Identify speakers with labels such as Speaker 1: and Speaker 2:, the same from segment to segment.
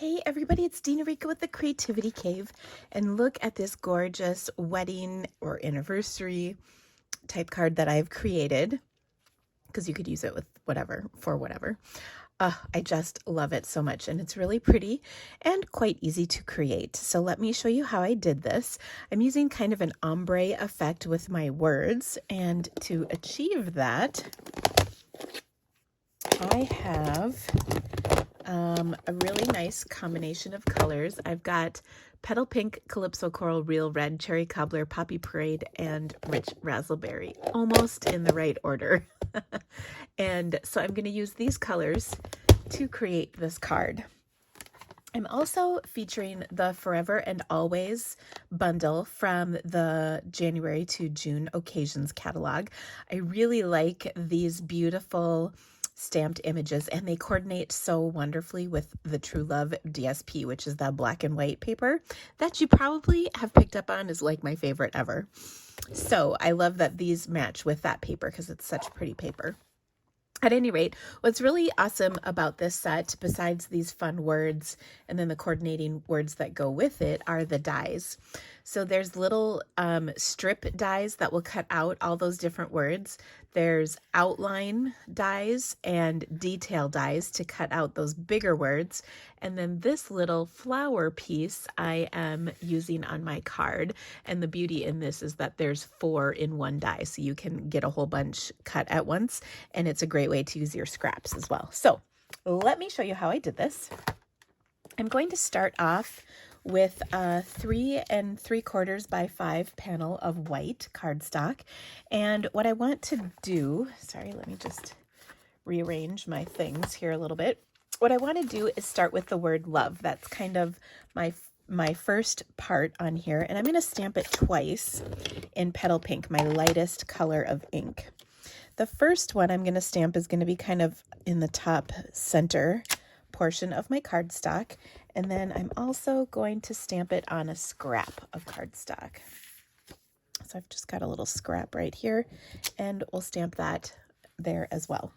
Speaker 1: Hey everybody, it's Dina Rica with the Creativity Cave, and look at this gorgeous wedding or anniversary type card that I've created, because you could use it with whatever, for whatever. I just love it so much, and it's really pretty and quite easy to create. So let me show you how I did this. I'm using kind of an ombre effect with my words, and to achieve that, I have a really nice combination of colors. I've got Petal Pink, Calypso Coral, Real Red, Cherry Cobbler, Poppy Parade, and Rich Razzleberry, almost in the right order. And so I'm going to use these colors to create this card. I'm also featuring the Forever and Always bundle from the January to June occasions catalog. I really like these beautiful stamped images, and they coordinate so wonderfully with the True Love DSP, which is the black and white paper that you probably have picked up on, is like my favorite ever. So I love that these match with that paper because it's such pretty paper. At any rate, what's really awesome about this set, besides these fun words and then the coordinating words that go with it, are the dies. So there's little strip dies that will cut out all those different words. There's outline dies and detail dies to cut out those bigger words. And then this little flower piece I am using on my card. And the beauty in this is that there's 4 in one die, so you can get a whole bunch cut at once. And it's a great way to use your scraps as well. So let me show you how I did this. I'm going to start off with a 3 3/4 by 5 panel of white cardstock. And what I want to do, sorry, let me just rearrange my things here a little bit. What I want to do is start with the word love. That's kind of my first part on here. And I'm going to stamp it twice in Petal Pink, my lightest color of ink. The first one I'm going to stamp is going to be kind of in the top center portion of my cardstock. And then I'm also going to stamp it on a scrap of cardstock. So I've just got a little scrap right here, and we'll stamp that there as well.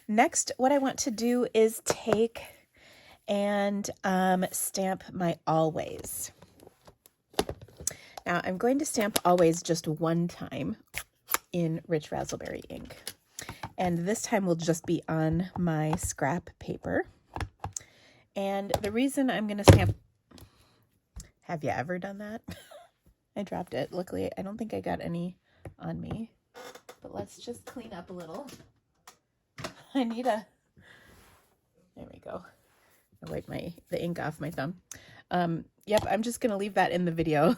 Speaker 1: Next, what I want to do is take and stamp my always. Now I'm going to stamp always just one time in Rich Razzleberry ink. And this time will just be on my scrap paper. And the reason I'm going to stamp, have you ever done that? I dropped it. Luckily, I don't think I got any on me, but let's just clean up a little. I need there we go. I wipe the ink off my thumb. Yep, I'm just going to leave that in the video.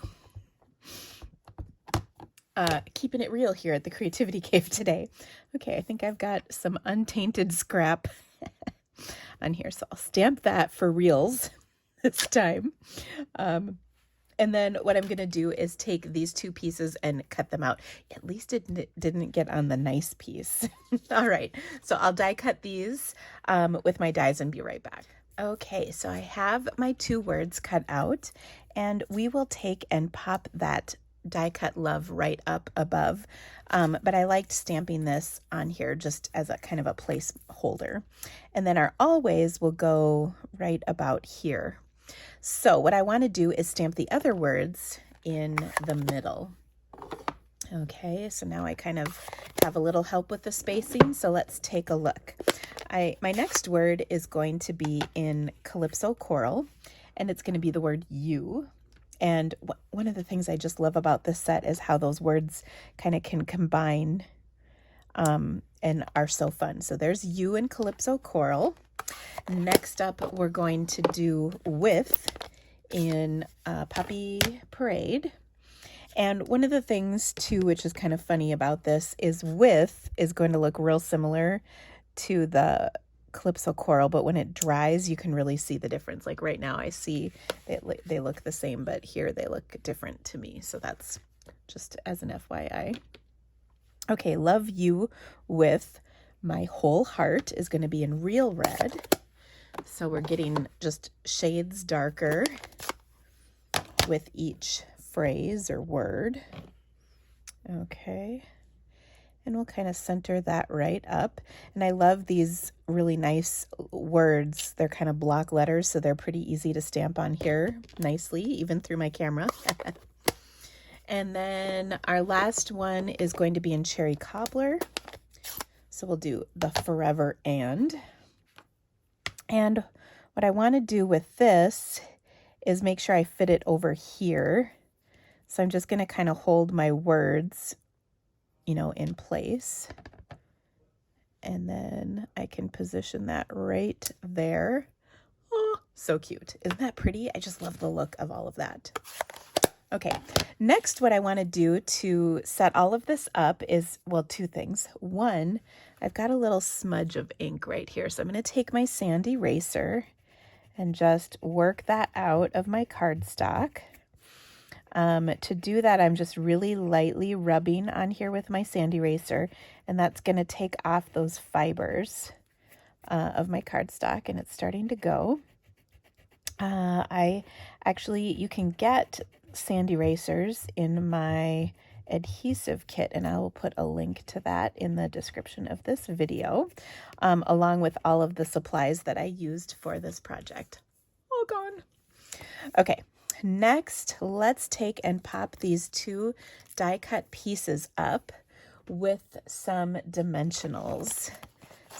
Speaker 1: Keeping it real here at the Creativity Cave today. Okay, I think I've got some untainted scrap on here, so I'll stamp that for reals this time. And then what I'm going to do is take these 2 pieces and cut them out. At least it didn't get on the nice piece. All right, so I'll die cut these with my dies and be right back. Okay, so I have my 2 words cut out, and we will take and pop that die cut love right up above. But I liked stamping this on here just as a kind of a placeholder. And then our always will go right about here. So what I want to do is stamp the other words in the middle. Okay, so now I kind of have a little help with the spacing, so let's take a look. My next word is going to be in Calypso Coral, and it's going to be the word you. And one of the things I just love about this set is how those words kind of can combine and are so fun. So there's you in Calypso Coral. Next up, we're going to do with in Poppy Parade. And one of the things, too, which is kind of funny about this, is with is going to look real similar to the Calypso Coral, but when it dries, you can really see the difference. Like right now, I see they look the same, but here they look different to me. So that's just as an FYI. Okay, love you with my whole heart is going to be in Real Red. So we're getting just shades darker with each phrase or word. Okay. And we'll kind of center that right up. And I love these really nice words. They're kind of block letters, so they're pretty easy to stamp on here nicely, even through my camera. And then our last one is going to be in Cherry Cobbler. So we'll do the Forever And. And what I want to do with this is make sure I fit it over here. So I'm just going to kind of hold my words, you know, in place. And then I can position that right there. Oh, so cute. Isn't that pretty? I just love the look of all of that. Okay, next what I want to do to set all of this up is, well, two things. One, I've got a little smudge of ink right here. So I'm going to take my sand eraser and just work that out of my cardstock. To do that, I'm just really lightly rubbing on here with my sand eraser, and that's going to take off those fibers of my cardstock, and it's starting to go. You can get sand erasers in my adhesive kit, and I will put a link to that in the description of this video, along with all of the supplies that I used for this project. All gone. Okay, next, let's take and pop these two die cut pieces up with some dimensionals.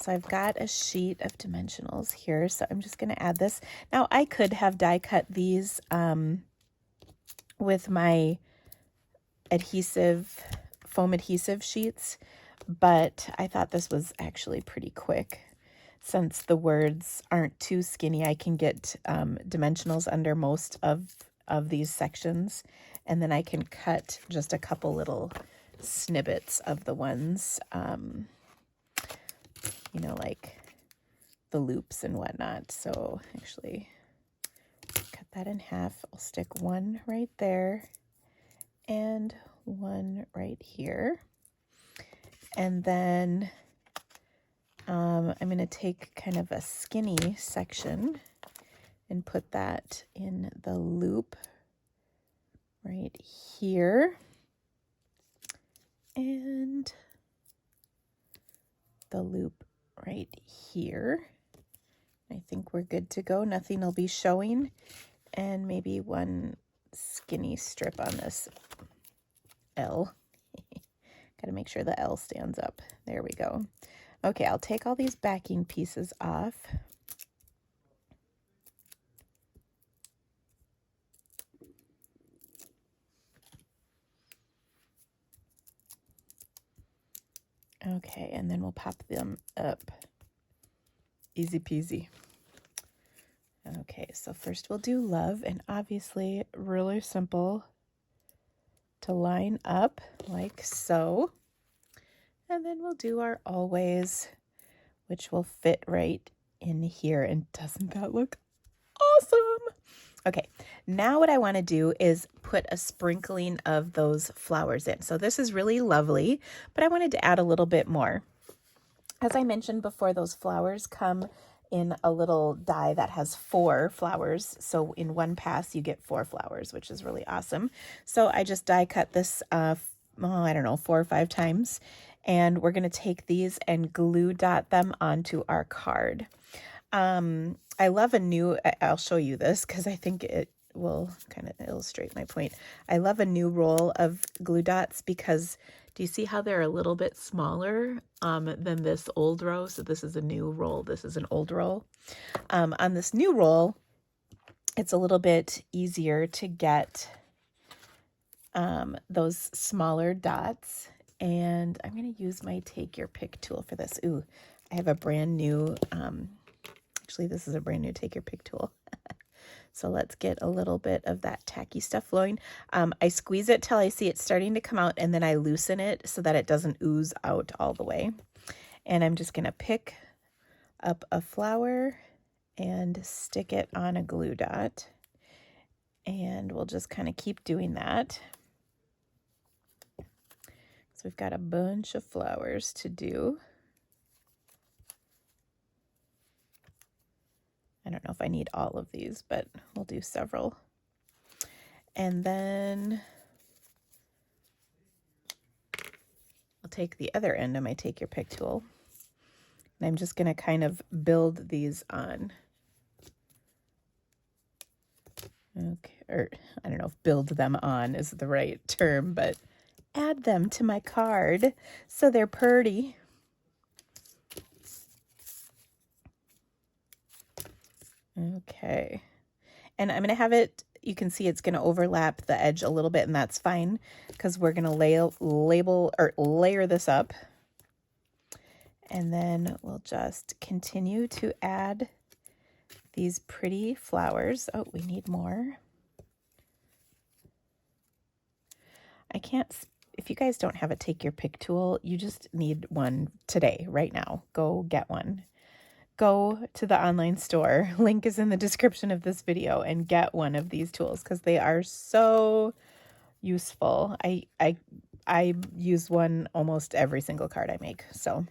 Speaker 1: So I've got a sheet of dimensionals here, so I'm just going to add this. Now, I could have die cut these with my foam adhesive sheets, but I thought this was actually pretty quick. Since the words aren't too skinny, I can get dimensionals under most of these sections, and then I can cut just a couple little snippets of the ones, you know, like the loops and whatnot. So actually, cut that in half. I'll stick one right there and one right here. And then I'm going to take kind of a skinny section and put that in the loop right here. And the loop right here. I think we're good to go. Nothing will be showing. And maybe one skinny strip on this L. Got to make sure the L stands up. There we go. Okay, I'll take all these backing pieces off. Okay, and then we'll pop them up. Easy peasy. Okay, so first we'll do love, and obviously really simple to line up like so. And then we'll do our always, which will fit right in here. And doesn't that look awesome? Okay, now what I want to do is put a sprinkling of those flowers in. So this is really lovely, but I wanted to add a little bit more. As I mentioned before, those flowers come in a little die that has 4 flowers. So in one pass, you get 4 flowers, which is really awesome. So I just die cut this, I don't know, 4 or 5 times. And we're going to take these and glue dot them onto our card. I love I'll show you this because I think it will kind of illustrate my point. I love a new roll of glue dots because do you see how they're a little bit smaller than this old row? So this is a new roll. This is an old roll. On this new roll, it's a little bit easier to get those smaller dots. And I'm going to use my Take Your Pick tool for this. Ooh, I have a brand new, actually this is a brand new Take Your Pick tool. So let's get a little bit of that tacky stuff flowing. I squeeze it till I see it starting to come out, and then I loosen it so that it doesn't ooze out all the way. And I'm just going to pick up a flower and stick it on a glue dot. And we'll just kind of keep doing that. So we've got a bunch of flowers to do. I don't know if I need all of these, but we'll do several. And then I'll take the other end of my Take Your Pick tool, and I'm just going to kind of build these on. Okay, or I don't know if build them on is the right term, but add them to my card so they're pretty. Okay, and I'm going to have it, you can see it's going to overlap the edge a little bit, and that's fine because we're going to layer this up. And then we'll just continue to add these pretty flowers. Oh, we need more. I can't, if you guys don't have a Take Your Pick tool, you just need one today, right now. Go get one. Go to the online store. Link is in the description of this video, and get one of these tools because they are so useful. I use one almost every single card I make, so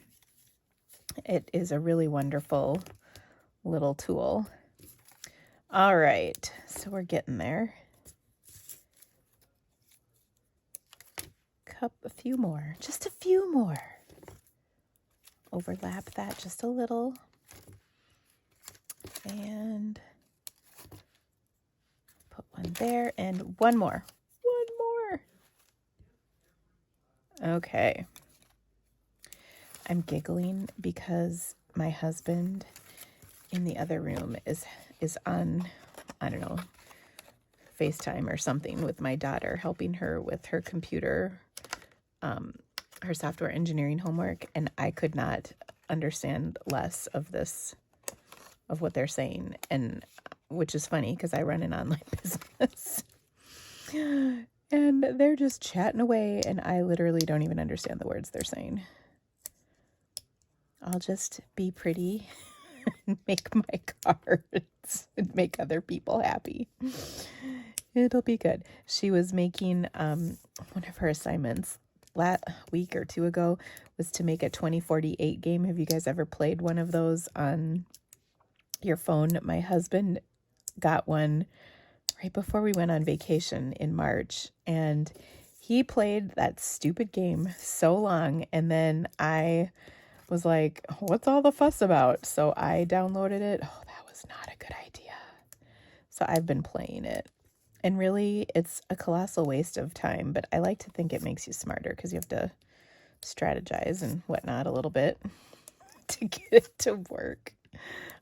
Speaker 1: it is a really wonderful little tool. All right, so we're getting there. A few more, just a few more. Overlap that just a little. And put one there and one more. One more. Okay. I'm giggling because my husband in the other room is on, I don't know, FaceTime or something with my daughter, helping her with her computer, her software engineering homework, and I could not understand less of this, of what they're saying, and which is funny because I run an online business. And they're just chatting away, and I literally don't even understand the words they're saying. I'll just be pretty and make my cards and make other people happy. It'll be good. She was making one of her assignments last week or two ago was to make a 2048 game. Have you guys ever played one of those on your phone? My husband got one right before we went on vacation in March, and he played that stupid game so long, and then I was like, what's all the fuss about? So I downloaded it. Oh, that was not a good idea. So I've been playing it. And really, it's a colossal waste of time, but I like to think it makes you smarter because you have to strategize and whatnot a little bit to get it to work.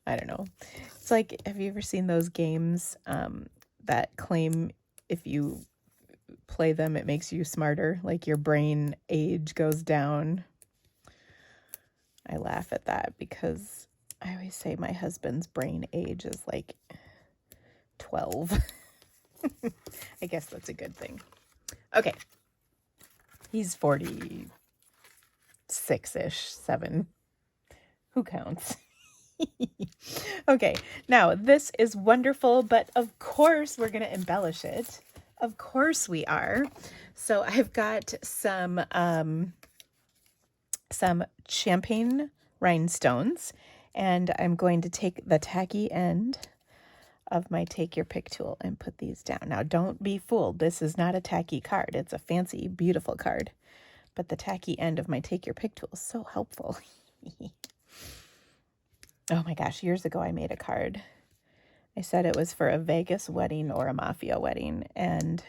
Speaker 1: I don't know. It's like, have you ever seen those games that claim if you play them, it makes you smarter? Like your brain age goes down. I laugh at that because I always say my husband's brain age is like 12. I guess that's a good thing. Okay. He's 46-ish, 7. Who counts? Okay. Now, this is wonderful, but of course we're going to embellish it. Of course we are. So I've got some champagne rhinestones, and I'm going to take the tacky end of my Take Your Pick tool and put these down. Now, don't be fooled. This is not a tacky card. It's a fancy, beautiful card. But the tacky end of my Take Your Pick tool is so helpful. Oh my gosh, years ago I made a card. I said it was for a Vegas wedding or a mafia wedding, and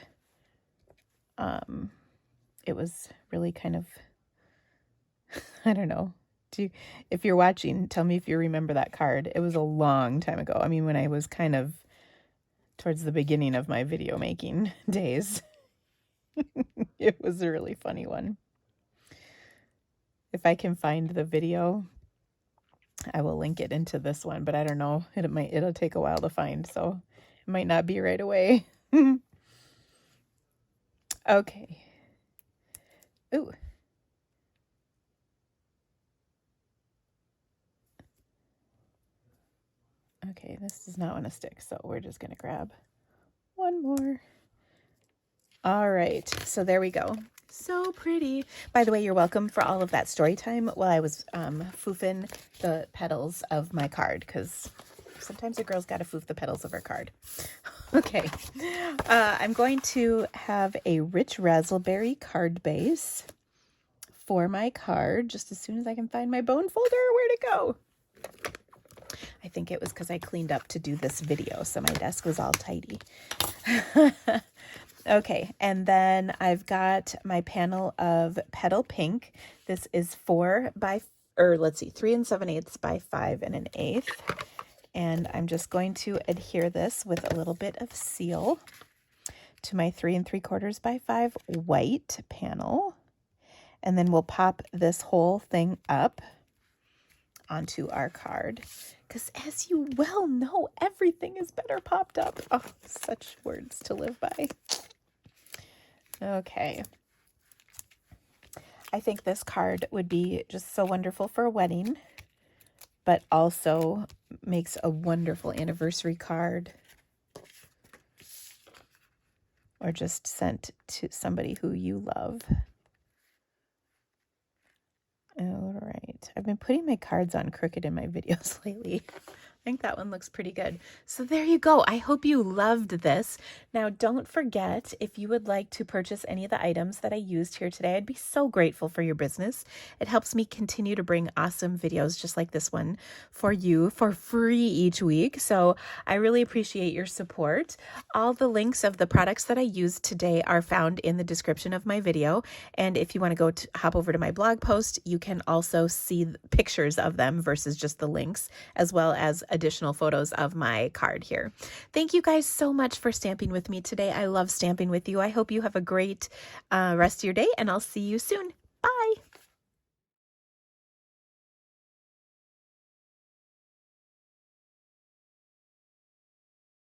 Speaker 1: it was really kind of, I don't know. If you're watching, tell me if you remember that card. It was a long time ago. I mean, when I was kind of towards the beginning of my video making days. It was a really funny one. If I can find the video, I will link it into this one, but I don't know. It'll take a while to find, so it might not be right away. Okay. Ooh. Okay, this does not want to stick, so we're just going to grab one more. All right, so there we go. So pretty. By the way, you're welcome for all of that story time while I was foofing the petals of my card, because sometimes a girl's got to foof the petals of her card. Okay, I'm going to have a rich razzleberry card base for my card just as soon as I can find my bone folder. Where'd it go? I think it was because I cleaned up to do this video, so my desk was all tidy. Okay, and then I've got my panel of Petal Pink. This is 3 7/8 by 5 1/8. And I'm just going to adhere this with a little bit of seal to my 3 3/4 by 5 white panel. And then we'll pop this whole thing up onto our card. Because as you well know, everything is better popped up. Oh, such words to live by. Okay. I think this card would be just so wonderful for a wedding, but also makes a wonderful anniversary card, or just sent to somebody who you love. All right. I've been putting my cards on crooked in my videos lately. I think that one looks pretty good. So there you go. I hope you loved this. Now, don't forget, if you would like to purchase any of the items that I used here today, I'd be so grateful for your business. It helps me continue to bring awesome videos just like this one for you for free each week. So I really appreciate your support. All the links of the products that I used today are found in the description of my video. And if you want to go hop over to my blog post, you can also see pictures of them versus just the links, as well as additional photos of my card here. Thank you guys so much for stamping with me today. I love stamping with you. I hope you have a great rest of your day, and I'll see you soon. Bye.